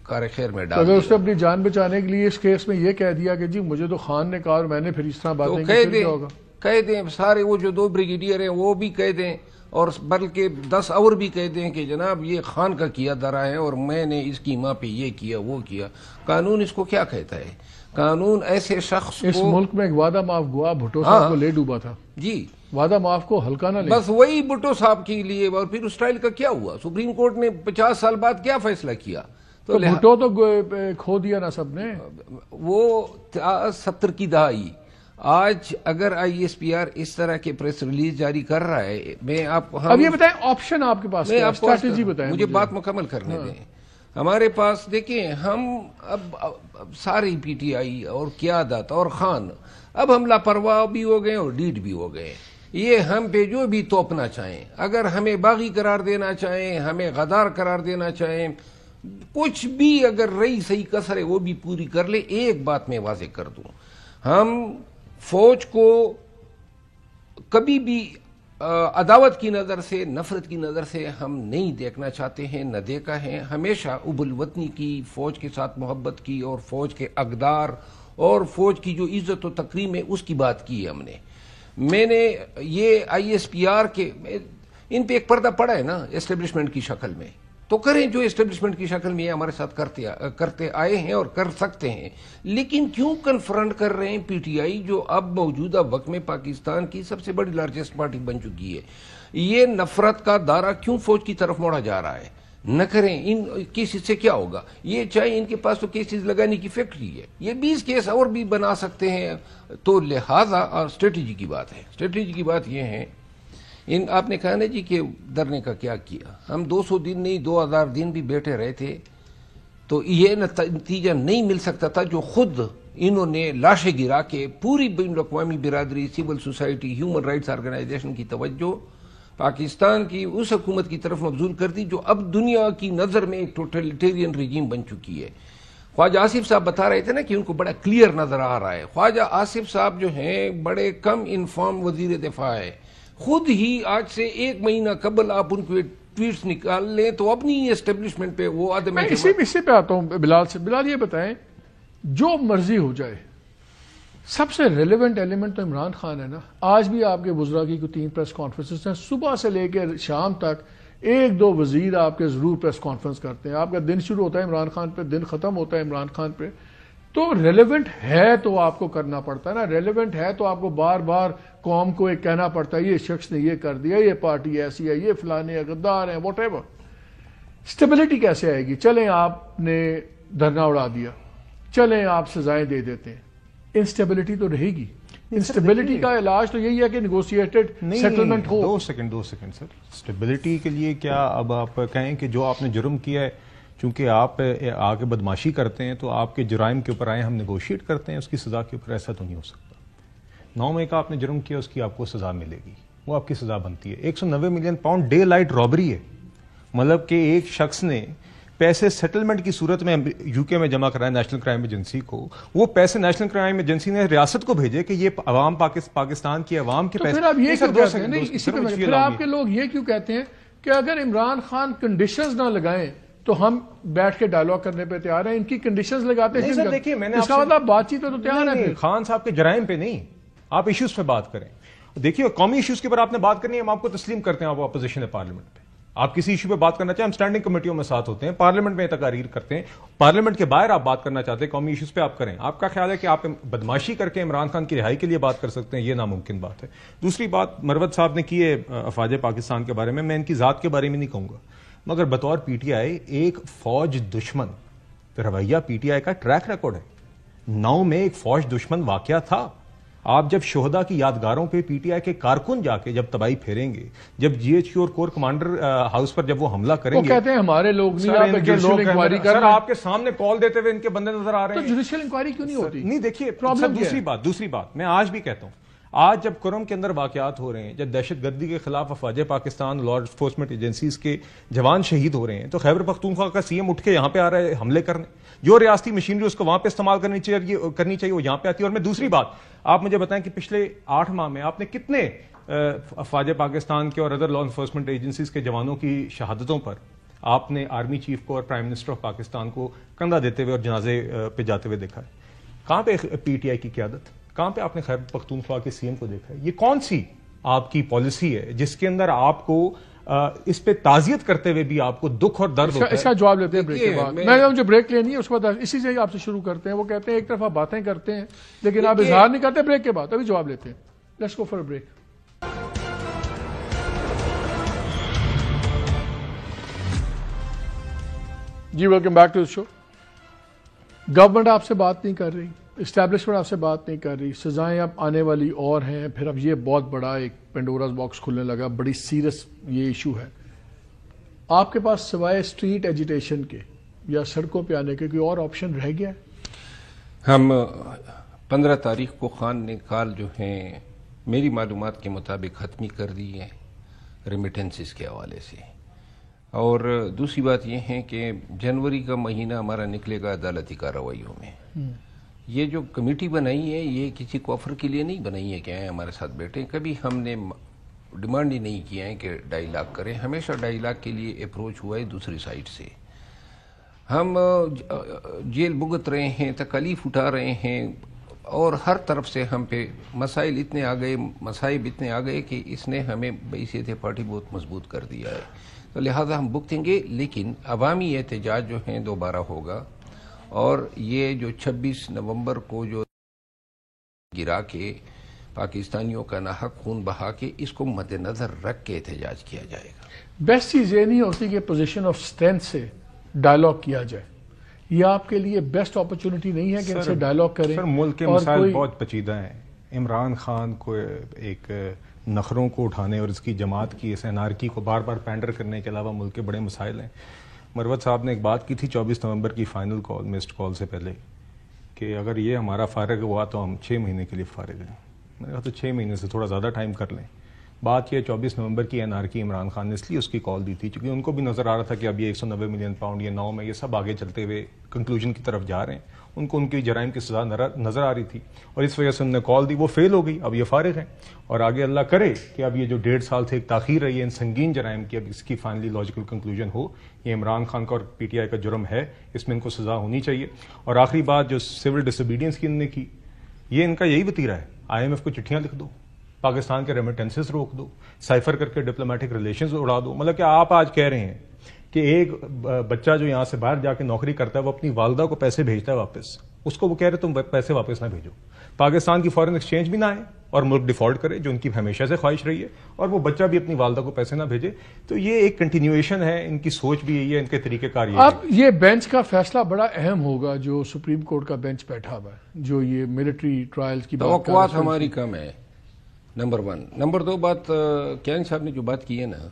کار خیر میں ڈال. اگر اس نے اپنی جان بچانے کے لیے اس کیس میں یہ کہہ دیا کہ جی مجھے تو خان نے کہا اور میں نے پھر اس طرح باتیں کی, کہہ دیں سارے وہ جو 2 بریگیڈیئر ہیں وہ بھی کہہ دیں, اور بلکہ 10 اور بھی کہہ دیں کہ جناب یہ خان کا کیا درا ہے اور میں نے اس کی ماں پہ یہ کیا وہ کیا. قانون اس کو کیا کہتا ہے؟ قانون ایسے شخص اس ملک میں ایک وعدہ معاف گوا بھٹو صاحب کو لے ڈوبا تھا جی, وعدہ معاف کو ہلکا نہ لے, بس وہی بھٹو صاحب کے لیے. اور پھر اس ٹرائل کا کیا ہوا؟ سپریم کورٹ نے 50 سال بعد کیا فیصلہ کیا؟ تو بھٹو تو کھو دیا نا سب نے, وہ 70 کی دہائی. آج اگر آئی ایس پی آر اس طرح کے پریس ریلیز جاری کر رہا ہے, میں آپ اب یہ بتائیں آپشن آپ کے پاس, اسٹریٹجی بتائیں مجھے, بات مکمل کرنے دیں. ہمارے پاس دیکھیں, ہم اب ساری پی ٹی آئی اور قیادت اور خان اب ہم لاپرواہ بھی ہو گئے اور ڈیڈ بھی ہو گئے. یہ ہم پہ جو بھی توپنا چاہیں, اگر ہمیں باغی قرار دینا چاہیں, ہمیں غدار قرار دینا چاہیں, کچھ بھی اگر رہی صحیح کسر ہے وہ بھی پوری کر لے. ایک بات میں واضح کر دوں, ہم فوج کو کبھی بھی عداوت کی نظر سے, نفرت کی نظر سے ہم نہیں دیکھنا چاہتے ہیں, نہ دیکھا ہے. ہمیشہ اب الوطنی کی, فوج کے ساتھ محبت کی اور فوج کے اقدار اور فوج کی جو عزت و تکریم ہے اس کی بات کی ہے ہم نے. میں نے یہ ISPR کے ان پہ ایک پردہ پڑا ہے نا اسٹیبلشمنٹ کی شکل میں, تو کریں جو اسٹیبلشمنٹ کی شکل میں ہمارے ساتھ کرتے آئے ہیں اور کر سکتے ہیں. لیکن کیوں کنفرنٹ کر رہے ہیں PTI جو اب موجودہ وقت میں پاکستان کی سب سے بڑی لارجسٹ پارٹی بن چکی ہے؟ یہ نفرت کا دائرہ کیوں فوج کی طرف موڑا جا رہا ہے؟ نہ کریں. ان کیسز سے کیا ہوگا؟ یہ چاہے ان کے پاس تو کیسز لگانے کی فیکٹری ہے, یہ 20 کیس اور بھی بنا سکتے ہیں. تو لہذا اور اسٹریٹجی کی بات ہے. اسٹریٹجی کی بات یہ ہے, آپ نے کہا نا جی کہ ڈرنے کا کیا کیا. ہم 200 دن نہیں 2000 دن بھی بیٹھے رہے تھے تو یہ نتیجہ نہیں مل سکتا تھا جو خود انہوں نے لاشیں گرا کے پوری بین الاقوامی برادری, civil society, human rights organization کی توجہ پاکستان کی اس حکومت کی طرف مبذول کر دی جو اب دنیا کی نظر میں ایک ٹوٹلیٹیرین رجیم بن چکی ہے. خواجہ آصف صاحب بتا رہے تھے نا کہ ان کو بڑا کلیئر نظر آ رہا ہے. خواجہ آصف صاحب جو ہیں بڑے کم انفارم وزیر دفاع ہے. خود ہی آج سے 1 مہینہ قبل آپ ان کو ٹویٹس نکال لیں تو اپنی اسٹیبلشمنٹ پہ وہ آدمی. اسی پہ آتا ہوں بلال سے. بلال یہ بتائیں, جو مرضی ہو جائے, سب سے ریلیونٹ ایلیمنٹ تو عمران خان ہے نا. آج بھی آپ کے وزراء کی کوئی 3 پریس کانفرنسز ہیں, صبح سے لے کے شام تک 1-2 وزیر آپ کے ضرور پریس کانفرنس کرتے ہیں. آپ کا دن شروع ہوتا ہے عمران خان پہ, دن ختم ہوتا ہے عمران خان پہ. تو ریلیونٹ ہے تو آپ کو کرنا پڑتا ہے نا. ریلیونٹ ہے تو آپ کو بار بار قوم کو ایک کہنا پڑتا ہے یہ شخص نے یہ کر دیا, یہ پارٹی ایسی ہے, یہ فلانے غدار ہیں, واٹ ایور. اسٹیبلٹی کیسے آئے گی؟ چلیں آپ نے دھرنا اڑا دیا, چلیں آپ سزائیں دے دیتے ہیں, انسٹیبلٹی تو رہے گی. انسٹیبلٹی کا علاج تو یہی ہے کہ نیگوشیٹڈ سیٹلمنٹ ہو. 2 سیکنڈ سر. اسٹیبلٹی کے لیے کیا اب آپ کہیں کہ جو آپ نے جرم کیا ہے, چونکہ آپ آگے بدماشی کرتے ہیں تو آپ کے جرائم کے اوپر آئے ہم نیگوشیٹ کرتے ہیں, اس کی سزا کے اوپر ایسا تو نہیں ہو سکتا. 9 مئی کا آپ نے جرم کیا, اس کی آپ کو سزا ملے گی, وہ آپ کی سزا بنتی ہے. 190 million pound day light robbery ہے, مطلب کہ ایک شخص نے پیسے سیٹلمنٹ کی صورت میں UK میں جمع کرائے نیشنل کرائم ایجنسی کو. وہ پیسے نیشنل کرائم ایجنسی نے ریاست کو بھیجے کہ یہ عوام پاکستان کی عوام کے پیسے. پھر آپ کے لوگ یہ کیوں کہتے ہیں کہ اگر عمران خان کنڈیشنز نہ لگائیں تو ہم بیٹھ کے ڈائیلاگ کرنے پہ تیار ہیں؟ ان کی کنڈیشنز لگاتے ہیں. دیکھیے میں نے اس کا مطلب بات چیت تو تیار ہے. خان صاحب کے جرائم پہ نہیں, آپ ایشوز پہ بات کریں. دیکھیے قومی ایشوز کے اوپر آپ نے بات کرنی ہے, ہم آپ کو تسلیم کرتے ہیں, آپ اپوزیشن ہے پارلیمنٹ پہ. آپ کسی ایشو پہ بات کرنا چاہیں, ہم اسٹینڈنگ کمیٹیوں میں ساتھ ہوتے ہیں, پارلیمنٹ میں تقاریر کرتے ہیں. پارلیمنٹ کے باہر آپ بات کرنا چاہتے ہیں قومی ایشوز پہ, آپ کریں. آپ کا خیال ہے کہ آپ بدماشی کر کے عمران خان کی رہائی کے لیے بات کر سکتے ہیں, یہ ناممکن بات ہے. دوسری بات مروت صاحب نے کی ہے افواج پاکستان کے بارے میں ان کی ذات کے بارے میں نہیں کہوں گا, مگر بطور PTI ایک فوج دشمن رویہ PTI کا ٹریک ریکارڈ ہے. 9 میں ایک فوج دشمن واقعہ تھا. آپ جب شہداء کی یادگاروں پہ PTI کے کارکن جا کے جب تباہی پھیریں گے, جب GHQ اور کور کمانڈر ہاؤس پر جب وہ حملہ کریں گے, وہ کہتے ہیں ہمارے لوگ نہیں, آپ جوڈیشل انکوائری کر رہے ہیں. آپ کے سامنے کال دیتے ہوئے ان کے بندے نظر آ رہے ہیں, تو جوڈیشل انکوائری کیوں نہیں ہوتی؟ نہیں دیکھیے دوسری بات میں آج بھی کہتا ہوں, آج جب کرم کے اندر واقعات ہو رہے ہیں, جب دہشت گردی کے خلاف افواج پاکستان لا انفورسمنٹ ایجنسیز کے جوان شہید ہو رہے ہیں, تو خیبر پختونخوا کا CM اٹھ کے یہاں پہ آ رہا ہے حملے کرنے. جو ریاستی مشینری اس کو وہاں پہ استعمال کرنی چاہیے وہ یہاں پہ آتی ہے. اور میں دوسری بات آپ مجھے بتائیں کہ پچھلے 8 ماہ میں آپ نے کتنے افواج پاکستان کے اور ادر لا انفورسمنٹ ایجنسیز کے جوانوں کی شہادتوں پر آپ نے آرمی چیف کو اور پرائم منسٹر آف پاکستان کو کندھا دیتے ہوئے اور جنازے پہ جاتے ہوئے دیکھا ہے؟ کہاں پہ PTI کی قیادت, کہاں پہ آپ نے خیبر پختونخوا کے CM کو دیکھا ہے؟ یہ کون سی آپ کی پالیسی ہے جس کے اندر آپ کو اس پہ تعزیت کرتے ہوئے بھی آپ کو دکھ اور درد ہوتا ہے؟ اس کا جواب لیتے ہیں بریک کے بعد. میں مجھے بریک لینی ہے, اس کے بعد اسی سے آپ سے شروع کرتے ہیں. وہ کہتے ہیں ایک طرف آپ باتیں کرتے ہیں لیکن آپ اظہار نہیں کرتے. بریک کے بعد ابھی جواب لیتے ہیں. Let's go for break. جی welcome back to the show. Government آپ سے بات نہیں کر رہی, اسٹیبلشمنٹ آپ سے بات نہیں کر رہی, سزائیں اب آنے والی اور ہیں. پھر اب یہ بہت بڑا ایک پینڈوراز باکس کھلنے لگا, بڑی سیریس یہ ایشو ہے. آپ کے پاس سوائے اسٹریٹ ایجیٹیشن کے یا سڑکوں پہ آنے کے کوئی اور آپشن رہ گیا ہے؟ ہم 15 تاریخ کو خان نے کال جو ہیں میری معلومات کے مطابق ختمی کر دی ہے ریمیٹنسز کے حوالے سے. اور دوسری بات یہ ہے کہ جنوری کا مہینہ ہمارا نکلے گا عدالتی کارروائیوں میں. یہ جو کمیٹی بنائی ہے یہ کسی کو آفر کے لیے نہیں بنائی ہے کہ آئیں ہمارے ساتھ بیٹھیں. کبھی ہم نے ڈیمانڈ ہی نہیں کیا ہے کہ ڈائیلاگ کریں. ہمیشہ ڈائیلاگ کے لیے اپروچ ہوا ہے دوسری سائٹ سے. ہم جیل بھگت رہے ہیں, تکالیف اٹھا رہے ہیں, اور ہر طرف سے ہم پہ مسائل اتنے آ گئے, مصائب اتنے آ گئے کہ اس نے ہمیں بحیثیت پارٹی بہت مضبوط کر دیا ہے. تو لہذا ہم بکتیں گے, لیکن عوامی احتجاج جو ہیں دوبارہ ہوگا. اور یہ جو 26 نومبر کو جو گرا کے پاکستانیوں کا ناحق خون بہا کے, اس کو مد نظر رکھ کے احتجاج کیا جائے گا. بیسٹ چیز یہ نہیں ہوتی کہ پوزیشن آف اسٹرینتھ سے ڈائلاگ کیا جائے. یہ آپ کے لیے بیسٹ اپرچونٹی نہیں ہے کہ ان سے ڈائلاگ کریں. سر ملک کے مسائل بہت پیچیدہ ہیں. عمران خان کو ایک نخروں کو اٹھانے اور اس کی جماعت کی اس انارکی کو بار بار پینڈر کرنے کے علاوہ ملک کے بڑے مسائل ہیں. مروت صاحب نے ایک بات کی تھی 24 نومبر کی فائنل کال, مسڈ کال سے پہلے, کہ اگر یہ ہمارا فارغ ہوا تو ہم 6 مہینے کے لیے فارغ ہیں. میں نے کہا تو 6 مہینے سے تھوڑا زیادہ ٹائم کر لیں. بات یہ 24 نومبر کی انارکی عمران خان نے اس لیے اس کی کال دی تھی کیونکہ ان کو بھی نظر آ رہا تھا کہ اب یہ 190 ملین پاؤنڈ یہ 9 میں یہ سب آگے چلتے ہوئے کنکلوژن کی طرف جا رہے ہیں. ان کو ان کی جرائم کی سزا نظر آ رہی تھی اور اس وجہ سے انہوں نے کال دی. وہ فیل ہو گئی, اب یہ فارغ ہیں. اور آگے اللہ کرے کہ اب یہ جو 1.5 سال سے ایک تاخیر رہی ہے ان سنگین جرائم کی, اب اس کی فائنلی لاجیکل کنکلوژن ہو. یہ عمران خان کا اور پی ٹی آئی کا جرم ہے, اس میں ان کو سزا ہونی چاہیے. اور آخری بات جو سول ڈس اوبیڈینس کی انہوں نے کی, یہ ان کا یہی وتیرہ ہے. IMF کو چٹھیاں لکھ دو, پاکستان کے ریمیٹنسز روک دو, سائفر کر کے ڈپلومیٹک ریلیشنز اڑا دو. مطلب کہ آپ آج کہہ رہے ہیں کہ ایک بچہ جو یہاں سے باہر جا کے نوکری کرتا ہے وہ اپنی والدہ کو پیسے بھیجتا ہے واپس, اس کو وہ کہہ رہے تم پیسے واپس نہ بھیجو. پاکستان کی فارن ایکسچینج بھی نہ آئے اور ملک ڈیفالٹ کرے, جو ان کی ہمیشہ سے خواہش رہی ہے, اور وہ بچہ بھی اپنی والدہ کو پیسے نہ بھیجے. تو یہ ایک کنٹینیویشن ہے, ان کی سوچ بھی یہی ہے, ان کے طریقہ کار یہ ہے. اب یہ بینچ کا فیصلہ بڑا اہم ہوگا جو سپریم کورٹ کا بینچ بیٹھا ہوا ہے, جو یہ ملٹری ٹرائلز کی بات توقعات ہماری کم ہے, نمبر 1. نمبر 2 بات, کیان صاحب نے جو بات کی ہے نا,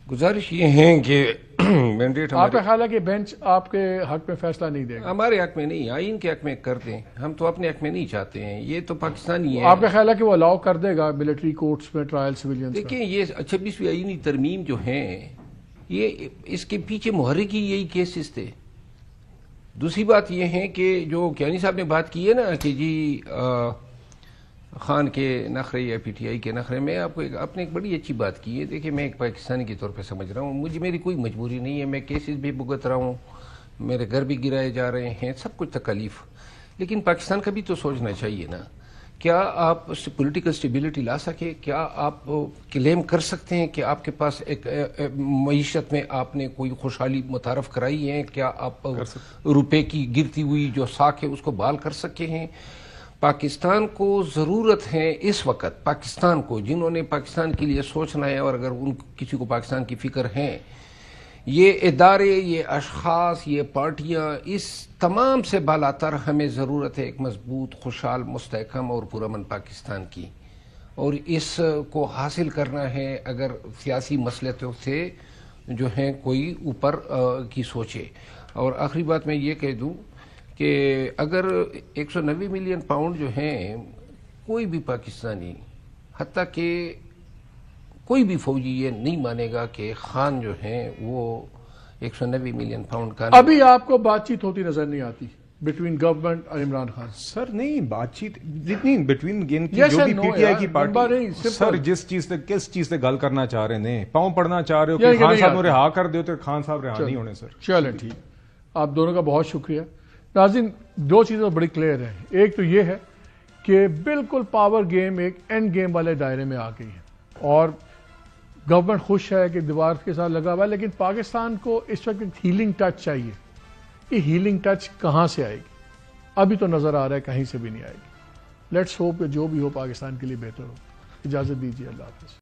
گزارش یہ ہے کہ مینڈیٹ آپ کا خیال ہے کہ بینچ آپ کے حق میں فیصلہ نہیں دے گا؟ ہمارے حق میں نہیں, آئین کے حق میں کر دیں. ہم تو اپنے حق میں نہیں چاہتے ہیں, یہ تو پاکستانی ہے. آپ کا خیال ہے کہ وہ الاؤ کر دے گا ملٹری کورٹس میں ٹرائل سویلینز؟ دیکھیں یہ 26ویں آئینی ترمیم جو ہیں, یہ اس کے پیچھے محرک ہی یہی کیسز تھے. دوسری بات یہ ہے کہ جو کیانی صاحب نے بات کی ہے نا کہ جی خان کے نخرے یا پی ٹی آئی کے نخرے, میں آپ نے ایک بڑی اچھی بات کی ہے. دیکھیں میں ایک پاکستانی کے طور پہ سمجھ رہا ہوں, میری کوئی مجبوری نہیں ہے, میں کیسز بھی بھگت رہا ہوں, میرے گھر بھی گرائے جا رہے ہیں, سب کچھ تکالیف. لیکن پاکستان کا بھی تو سوچنا چاہیے نا, کیا آپ پولیٹیکل سٹیبلٹی لا سکے؟ کیا آپ کلیم کر سکتے ہیں کہ آپ کے پاس ایک معیشت میں آپ نے کوئی خوشحالی متعارف کرائی ہے؟ کیا آپ روپے کی گرتی ہوئی جو ساکھ ہے اس کو بحال کر سکے ہیں؟ پاکستان کو ضرورت ہے اس وقت, پاکستان کو, جنہوں نے پاکستان کے لیے سوچنا ہے, اور اگر ان کسی کو پاکستان کی فکر ہے, یہ ادارے, یہ اشخاص, یہ پارٹیاں, اس تمام سے بالاتر ہمیں ضرورت ہے ایک مضبوط, خوشحال, مستحکم اور پرامن پاکستان کی. اور اس کو حاصل کرنا ہے اگر سیاسی مسئلوں سے جو ہیں کوئی اوپر کی سوچے. اور آخری بات میں یہ کہہ دوں کہ اگر 190 ملین پاؤنڈ جو ہیں, کوئی بھی پاکستانی, حتیٰ کہ کوئی بھی فوجی یہ نہیں مانے گا کہ خان جو ہیں وہ 190 ملین پاؤنڈ کا. ابھی آپ کو بات چیت ہوتی نظر نہیں آتی بٹوین گورنمنٹ اور عمران خان؟ سر نہیں, بات چیت جتنی بٹوین جو بھی پی ٹی آئی کی پارٹی, سر جس چیز سے کس چیز سے گل کرنا چاہ رہے ہیں, پاؤں پڑنا چاہ رہے ہو کہ خان صاحب رہا کر دے تو خان صاحب رہا نہیں ہونے. سر چلیں ٹھیک, آپ دونوں کا بہت شکریہ. ناظرین, 2 چیزیں بڑی کلیئر ہیں. ایک تو یہ ہے کہ بالکل پاور گیم ایک اینڈ گیم والے دائرے میں آ گئی ہے, اور گورنمنٹ خوش ہے کہ دیوار کے ساتھ لگا ہوا ہے, لیکن پاکستان کو اس وقت ایک ہیلنگ ٹچ چاہیے. یہ ہیلنگ ٹچ کہاں سے آئے گی؟ ابھی تو نظر آ رہا ہے کہیں سے بھی نہیں آئے گی. لیٹس ہوپ کہ جو بھی ہو پاکستان کے لیے بہتر ہو. اجازت دیجیے, اللہ حافظ.